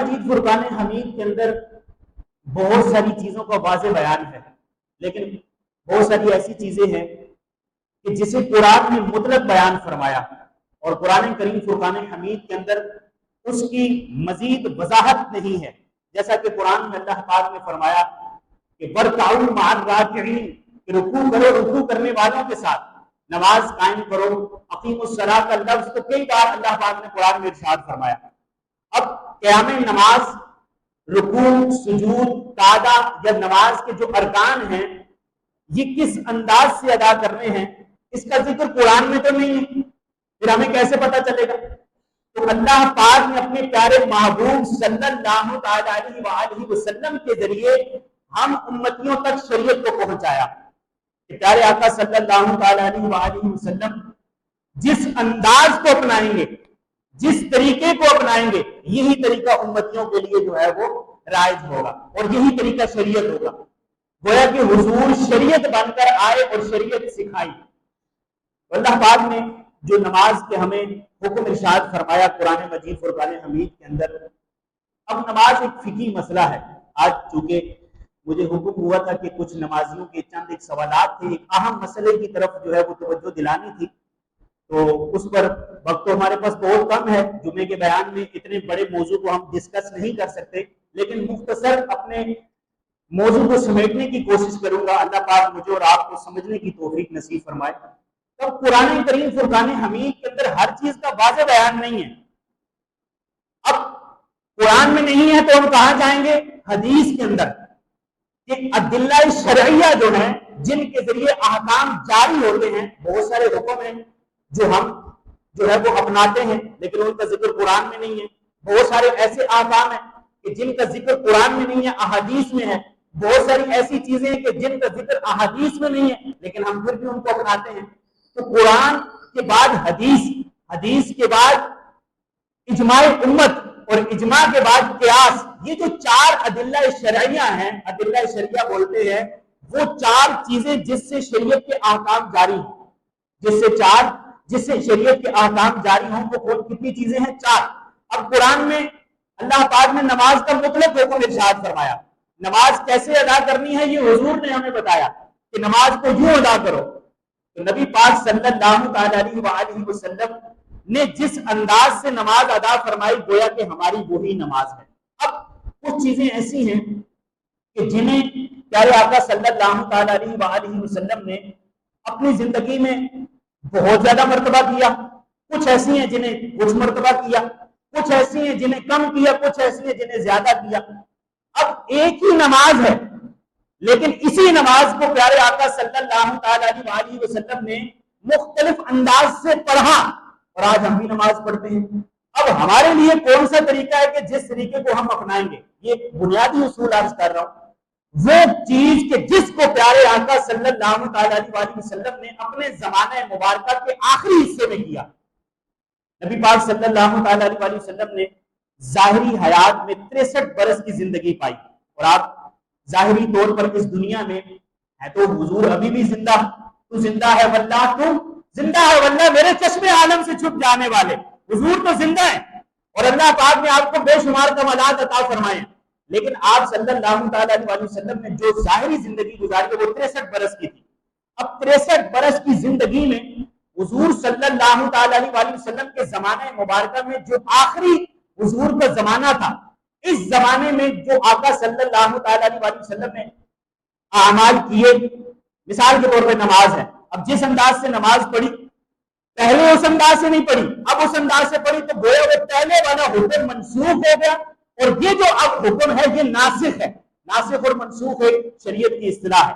مجید فرقان حمید کے اندر بہت ساری چیزوں کا واضح بیان ہے، لیکن بہت ساری ایسی چیزیں ہیں کہ جسے قرآن نے مطلق بیان فرمایا اور قرآن کریم فرقان حمید کے اندر اس کی مزید وضاحت نہیں ہے. جیسا کہ قرآن میں اللہ پاک نے فرمایا کہ وَارْكَعُوا مَعَ الرَّاكِعِينَ، کہ رکوع کرو رکوع کرنے والوں کے ساتھ، نماز قائم کرو. اقیموا الصلاۃ کا لفظ تو کئی بار اللہ پاک نے قرآن میں ارشاد فرمایا. اب قیام نماز، رکوع، سجود، قعدہ یا نماز کے جو ارکان ہیں یہ کس انداز سے ادا کرنے ہیں اس کا ذکر قرآن میں تو نہیں ہے، پھر ہمیں کیسے پتہ چلے گا؟ تو اللہ پاک نے اپنے پیارے محبوب صلی اللہ علیہ وآلہ وسلم کے ذریعے ہم امتیوں تک شریعت کو پہنچایا کہ پیارے آقا صلی اللہ علیہ وآلہ وسلم جس انداز کو اپنائیں گے، جس طریقے کو اپنائیں گے، یہی طریقہ امتیوں کے لیے جو ہے وہ رائج ہوگا اور یہی طریقہ شریعت ہوگا. گویا کہ حضور شریعت بن کر آئے اور شریعت سکھائی. اللہ پاک نے جو نماز کے ہمیں حکم ارشاد فرمایا قرآن مجید فرقان حمید کے اندر، اب نماز ایک فقہی مسئلہ ہے. آج چونکہ مجھے حکم ہوا تھا کہ کچھ نمازیوں کے چند ایک سوالات تھے، ایک اہم مسئلے کی طرف جو ہے وہ توجہ دلانی تھی، تو اس پر وقت تو ہمارے پاس بہت کم ہے. جمعے کے بیان میں اتنے بڑے موضوع کو ہم ڈسکس نہیں کر سکتے، لیکن مختصر اپنے موضوع کو سمیٹنے کی کوشش کروں گا. اللہ پاک مجھے اور آپ کو سمجھنے کی توفیق نصیب فرمائے. تب قرآن کریم فرقان حمید کے اندر ہر چیز کا واضح بیان نہیں ہے. اب قرآن میں نہیں ہے تو ہم کہاں جائیں گے؟ حدیث کے اندر کہ ادلہ شرعیہ جو ہیں جن کے ذریعے احکام جاری ہوتے ہیں، بہت سارے حکم ہیں جو ہم جو ہے وہ اپناتے ہیں لیکن ان کا ذکر قرآن میں نہیں ہے. بہت سارے ایسے احکام ہیں کہ جن کا ذکر قرآن میں نہیں ہے، احادیث میں ہے. بہت ساری ایسی چیزیں ہیں کہ جن کا ذکر احادیث میں نہیں ہے لیکن ہم پھر بھی ان کو اپناتے ہیں. تو قرآن کے بعد حدیث، حدیث کے بعد اجماع امت اور اجماع کے بعد قیاس، یہ جو چار ادلہ شرعیہ ہیں، ادلہ شرعیہ بولتے ہیں وہ چار چیزیں جس سے شریعت کے احکام جاری ہوں، جس سے شریعت کے احکام جاری ہوں. وہ کتنی چیزیں ہیں؟ چار. اب قرآن میں اللہ پاک نے نماز کا مطلق حکم ارشاد فرمایا. نماز کیسے ادا کرنی ہے یہ حضور نے ہمیں بتایا کہ نماز کو یوں ادا کرو. تو نبی پاک صلی اللہ علیہ وآلہ وسلم نے جس انداز سے نماز ادا فرمائی گویا کہ ہماری وہی نماز ہے. اب کچھ چیزیں ایسی ہیں کہ جنہیں پیارے آقا صلی اللہ علیہ وآلہ وسلم نے اپنی زندگی میں بہت زیادہ مرتبہ کیا، کچھ ایسی ہیں جنہیں کچھ مرتبہ کیا، کچھ ایسی ہیں جنہیں کم کیا، کچھ ایسی ہیں جنہیں زیادہ کیا. اب ایک ہی نماز ہے لیکن اسی نماز کو پیارے آقا صلی اللہ علیہ وآلہ وسلم نے مختلف انداز سے پڑھا اور آج ہم بھی نماز پڑھتے ہیں. اب ہمارے لیے کون سا طریقہ ہے کہ جس طریقے کو ہم اپنائیں گے؟ یہ بنیادی اصول عرض کر رہا ہوں. وہ چیز کہ جس کو پیارے آقا صلی اللہ علیہ وآلہ وسلم نے اپنے زمانہ مبارکہ کے آخری حصے میں کیا. نبی پاک صلی اللہ علیہ وآلہ وسلم نے ظاہری حیات میں 63 برس کی زندگی پائی اور آپ ظاہری طور پر اس دنیا میں ہے تو حضور ابھی بھی زندہ. تو زندہ ہے واللہ، تو زندہ ہے واللہ میرے چشمے عالم سے چھپ جانے والے. حضور تو زندہ ہے اور اللہ پاک نے آپ کو بے شمار کمالات عطا فرمائے، لیکن آپ صلی اللہ تعالی علیہ وسلم نے جو ظاہری زندگی گزاری وہ 63 برس کی تھی. اب 63 برس کی زندگی میں حضور صلی اللہ تعالی علیہ وسلم کے زمانے مبارکہ میں جو آخری حضور کا زمانہ تھا، اس زمانے میں جو آقا صلی اللہ تعالی علیہ وسلم نے اعمال کیے، مثال کے طور پہ نماز ہے. اب جس انداز سے نماز پڑھی پہلے اس انداز سے نہیں پڑھی، اب اس انداز سے پڑھی تو گویا وہ پہلے والا حکم منسوخ ہو گیا اور یہ جو اب حکم ہے یہ ناسخ ہے. ناسخ اور منسوخ ایک شریعت کی اصطلاح ہے.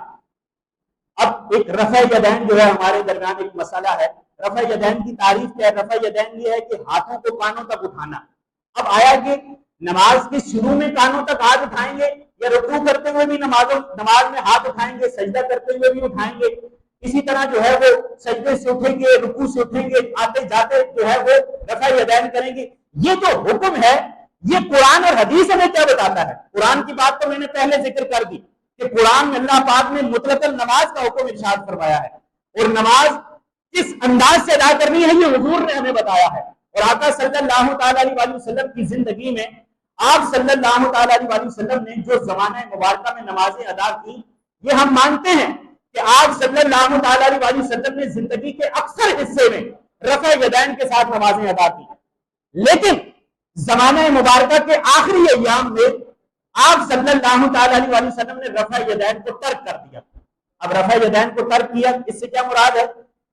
اب ایک رفع یدین جو ہے ہمارے درمیان ایک مسئلہ ہے. رفع یدین کی تعریف کیا ہے؟ رفع یدین یہ ہے کہ ہاتھوں کو کانوں تک اٹھانا. اب آیا کہ نماز کے شروع میں کانوں تک ہاتھ اٹھائیں گے یا رکوع کرتے ہوئے بھی نماز میں ہاتھ اٹھائیں گے، سجدہ کرتے ہوئے بھی اٹھائیں گے، اسی طرح جو ہے وہ سجدے سے اٹھیں گے، رکوع سے اٹھیں گے، آتے جاتے جو ہے وہ رفع یدین کریں گے. یہ جو حکم ہے یہ قرآن اور حدیث ہمیں کیا بتاتا ہے؟ قرآن کی بات تو میں نے پہلے ذکر کر دی کہ قرآن میں اللہ پاک نے مطلق نماز کا حکم ارشاد فرمایا ہے اور نماز کس انداز سے ادا کرنی ہے یہ حضور نے ہمیں بتایا ہے. اور آقا صلی اللہ تعالی علیہ وسلم کی زندگی میں آپ صلی اللہ تعالی علیہ وسلم نے جو زمانہ مبارکہ میں نمازیں ادا کی، یہ ہم مانتے ہیں کہ آپ صلی اللہ تعالی علیہ وسلم نے زندگی کے اکثر حصے میں رفع یدین کے ساتھ نمازیں ادا کی، لیکن زمانہ مبارکہ کے آخری ایام میں آپ صلی اللہ تعالی علیہ وسلم نے رفع یدین کو ترک کر دیا۔ اب رفع یدین کو ترک کیا، اس سے کیا مراد ہے؟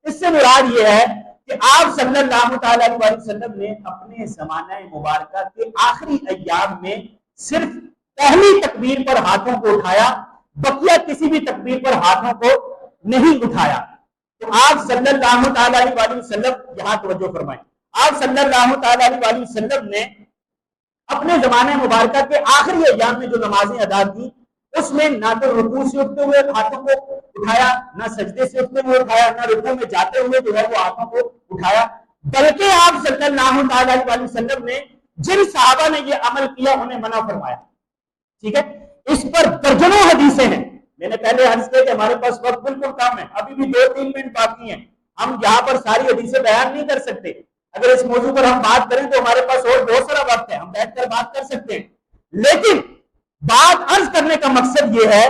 اس سے مراد یہ ہے کہ آپ صلی اللہ تعالی علیہ وسلم نے اپنے زمانہ مبارکہ کے آخری ایام میں صرف پہلی تکبیر پر ہاتھوں کو اٹھایا، بقیہ کسی بھی تکبیر پر ہاتھوں کو نہیں اٹھایا۔ تو آپ صلی اللہ تعالی علیہ وسلم، یہاں توجہ فرمائیں، آپ صلی اللہ تعالی علیہ وسلم نے اپنے زمانہ مبارکہ کے آخری ایام میں جو نمازیں ادا کی، اس میں نہ تو رکوع سے اٹھتے ہوئے ہاتھوں کو اٹھایا، نہ سجدے سے اٹھتے ہوئے اٹھایا، نہ رکوع میں جاتے ہوئے جو ہے وہ ہاتھوں کو اٹھایا، بلکہ آپ صلی اللہ تعالی علیہ وسلم نے جن صحابہ نے یہ عمل کیا انہیں منع فرمایا۔ ٹھیک ہے، اس پر درجنوں حدیثیں ہیں۔ میں نے پہلے عرض کیا کہ ہمارے پاس وقت بالکل کم ہے، ابھی بھی 2-3 منٹ باقی ہیں، ہم یہاں پر ساری حدیثیں بیان نہیں کر سکتے۔ اگر اس موضوع پر ہم بات کریں تو ہمارے پاس اور بہت سارا وقت ہے، ہم بیٹھ کر بات کر سکتے ہیں، لیکن بات عرض کرنے کا مقصد یہ ہے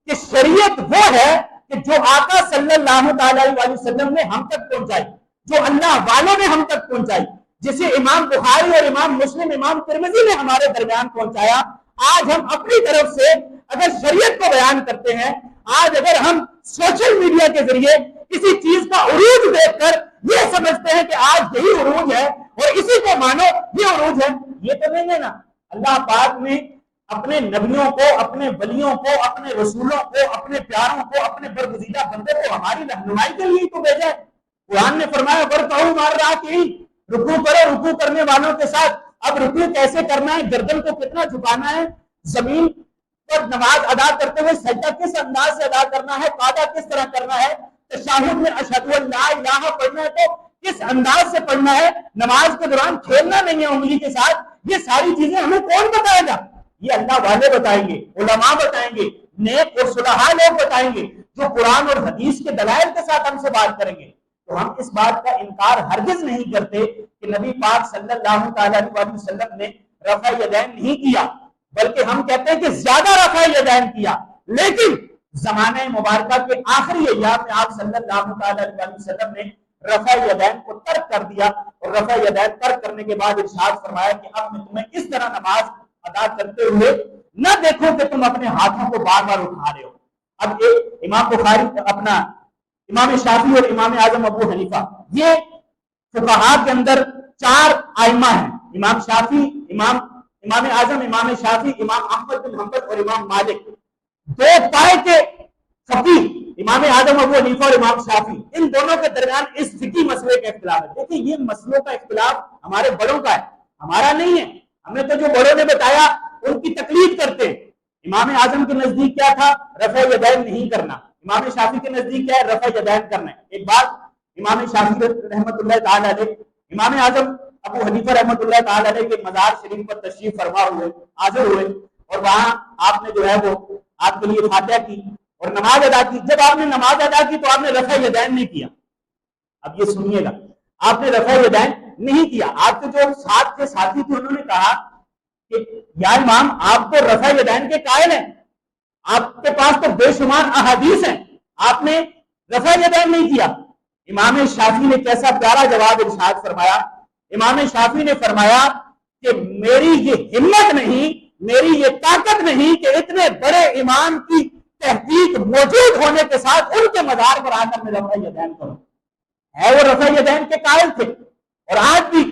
کہ شریعت وہ ہے کہ جو آقا صلی اللہ تعالی علیہ وسلم نے ہم تک پہنچائی، جو اللہ والوں نے ہم تک پہنچائی، جسے امام بخاری اور امام مسلم، امام ترمذی نے ہمارے درمیان پہنچایا، آج ہم اپنی طرف سے اگر شریعت کو بیان کرتے ہیں، آج اگر ہم سوشل میڈیا کے ذریعے کسی چیز کا عروج دیکھ کر یہ سمجھتے ہیں کہ آج یہی عروج ہے اور اسی کو مانو یہ عروج ہے، یہ تو نہیں ہے نا۔ اللہ پاک نے اپنے نبیوں کو، اپنے ولیوں کو، اپنے رسولوں کو، اپنے پیاروں کو، اپنے برگزیدہ بندے کو ہماری رہنمائی کے لیے تو بھیجا ہے۔ قرآن نے فرمایا وَرْكَعُوا مَعَ الرَّاكِعِينَ، رکوع کرو رکوع کرنے والوں کے ساتھ۔ اب رکوع کیسے کرنا ہے، گردن کو کتنا جھکانا ہے، زمین پر نماز ادا کرتے ہوئے سجدہ کس انداز سے ادا کرنا ہے، قعدہ کس طرح کرنا ہے، تشہد میں اشہد ان لا الہ پڑھنا ہے تو کس انداز سے پڑھنا ہے، نماز کے دوران کھیلنا نہیں ہے انگلی کے ساتھ، یہ ساری چیزیں ہمیں کون بتائے گا؟ یہ اللہ والے بتائیں گے، علماء بتائیں گے، نیک اور صلحاء لوگ بتائیں گے، جو قرآن اور حدیث کے دلائل کے ساتھ ہم سے بات کریں گے۔ تو ہم اس بات کا انکار ہرگز نہیں کرتے کہ نبی پاک صلی اللہ تعالی علیہ وسلم نے رفع یدین نہیں کیا، بلکہ ہم کہتے ہیں کہ زیادہ رفع یدین کیا، لیکن زمانہ مبارکہ کے آخری ایام میں آپ صلی اللہ تعالی علیہ وسلم نے رفع یدین کو ترک کر دیا، اور رفع یدین ترک کرنے کے بعد ارشاد فرمایا کہ اب میں تمہیں اس طرح نماز ادا کرتے ہوئے نہ دیکھو کہ تم اپنے ہاتھوں کو بار بار اٹھا رہے ہو۔ اب ایک امام بخاری، اپنا امام شافعی اور امام اعظم ابو حنیفہ، یہ فقہاء کے اندر 4 ائمہ ہیں، امام شافعی، امام اعظم، امام شافعی، امام احمد بن حنبل اور امام مالک، 2 پائے کے فقیہ امام اعظم ابو حنیفہ اور امام شافعی، ان دونوں کے درمیان اس فقہی مسئلے کا اختلاف ہے۔ دیکھیں یہ مسئلوں کا اختلاف ہمارے بڑوں کا ہے، ہمارا نہیں ہے، ہمیں تو جو بڑوں نے بتایا ان کی تقلید کرتے ہیں۔ امام اعظم کے نزدیک کیا تھا؟ رفع یدین نہیں کرنا۔ امام شافعی کے نزدیک کیا ہے؟ رفع یدین کرنا ہے۔ ایک بات امام شافعی رحمۃ اللہ تعالی علیہ، امام اعظم ابو حنیفہ رحمۃ اللہ تعالی علیہ کے مزار شریف پر تشریف فرما ہوئے، حاضر ہوئے، اور وہاں آپ نے جو ہے وہ آپ کے لیے فاتحہ کی اور نماز ادا کی۔ جب آپ نے نماز ادا کی تو آپ نے رفع یدین نہیں کیا۔ اب یہ سنیے گا، آپ نے رفع یدین نہیں کیا۔ آپ کے جو ساتھ کے ساتھی تھے انہوں نے کہا کہ یا امام آپ تو رفع یدین کے قائل ہیں، آپ کے پاس تو بے شمار احادیث ہیں، آپ نے رفع یدین نہیں کیا۔ امام شافعی نے کیسا پیارا جواب ارشاد فرمایا۔ امام شافعی نے فرمایا کہ میری یہ ہمت نہیں، میری یہ طاقت نہیں کہ اتنے بڑے امام کی تحقیق موجود ہونے کے ساتھ ان کے مزار پر آ کر میں رفع یدین کروں۔ ہے وہ رفع یدین کے قائل تھے، اور آج بھی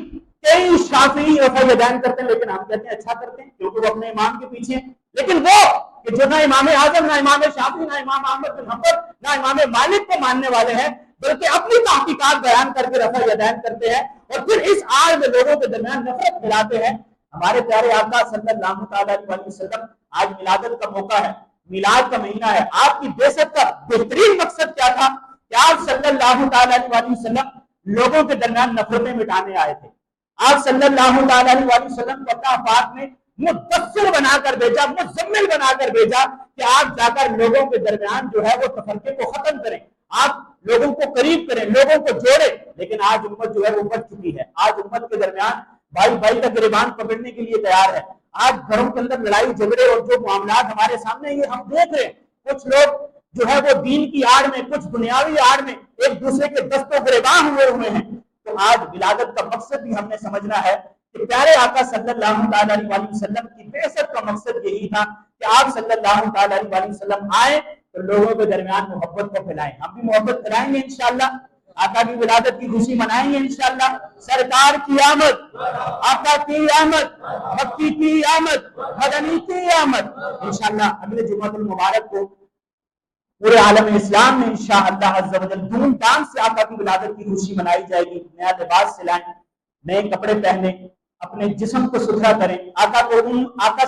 کئی شافعی رفع یدین کرتے ہیں، لیکن ہم کہتے ہیں اچھا کرتے ہیں کیونکہ وہ اپنے امام کے پیچھے ہیں۔ لیکن وہ کہ جو نہ امام اعظم، نہ امام شافعی، نہ امام احمد بن حنبل، نہ امام مالک کو ماننے والے ہیں، بلکہ اپنی تحقیقات بیان کر کے رفع یدین کرتے ہیں، اور پھر اس آڑ میں لوگوں کے درمیان نفرت پھیلاتے ہیں۔ ہمارے پیارے آقا صلی اللہ تعالی علیہ وسلم، آج میلادت کا موقع ہے، میلاد کا مہینہ ہے، آپ کی بعثت کا بہترین مقصد کیا تھا کہ آپ صلی اللہ تعالی علیہ وسلم لوگوں کے درمیان نفرتیں مٹانے آئے تھے۔ آپ صلی اللہ تعالی علیہ وسلم کو اللہ پاک نے مدثر بنا کر بھیجا، مزمل بنا کر بھیجا کہ آپ جا کر لوگوں کے درمیان جو ہے وہ تفرقے کو ختم کریں، آپ لوگوں کو قریب کریں، لوگوں کو جوڑیں۔ لیکن آج امت جو ہے وہ بچ چکی ہے، آج امت کے درمیان بھائی بھائی کا گریبان پکڑنے کے لیے تیار ہے، آج گھروں کے اندر لڑائی جھگڑے اور جو معاملات ہمارے سامنے یہ ہم دیکھ رہے ہیں، کچھ لوگ جو ہے وہ دین کی آڑ میں، کچھ دنیاوی آڑ میں ایک دوسرے کے دستوں گریباں ہوئے ہیں۔ تو آج ولادت کا مقصد بھی ہم نے سمجھنا ہے کہ پیارے آقا صلی اللہ تعالی علیہ وسلم کی بعثت کا مقصد یہی تھا کہ آپ صلی اللہ تعالی علیہ وسلم آئے تو لوگوں کے درمیان محبت کو پھیلائیں۔ ہم بھی محبت پھیلائیں گے انشاءاللہ، آقا کی ولادت کی خوشی منائیں گے انشاءاللہ۔ سرکار کی آمد، آقا کی آمد، مکی کی آمد، مدنی کی آمد، انشاءاللہ اگلے جمعہ المبارک کو پورے عالم اسلام میں انشاءاللہ عز و جل دھوم دھام سے آقا کی ولادت کی خوشی منائی جائے گی۔ نیا لباس سلائیں، نئے کپڑے پہنے، اپنے جسم کو ستھرا کریں، آقا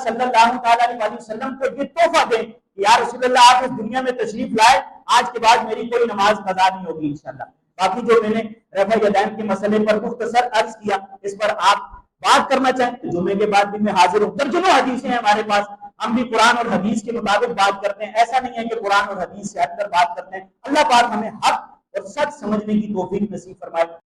صلی اللہ تعالی علیہ وسلم کو یہ تحفہ دیں کہ یا رسول اللہ آپ اس دنیا میں تشریف لائے، آج کے بعد میری کوئی نماز قضا نہیں ہوگی انشاءاللہ۔ باقی جو میں نے رفع یدین کے مسئلے پر مختصر عرض کیا، اس پر آپ بات کرنا چاہیں تو جمعے کے بعد بھی میں حاضر ہوں۔ درجنوں حدیثیں ہیں ہمارے پاس، ہم بھی قرآن اور حدیث کے مطابق بات کرتے ہیں، ایسا نہیں ہے کہ قرآن اور حدیث سے ہٹ کر بات کرتے ہیں۔ اللہ پاک ہمیں حق اور سچ سمجھنے کی توفیق نصیب فرمائے۔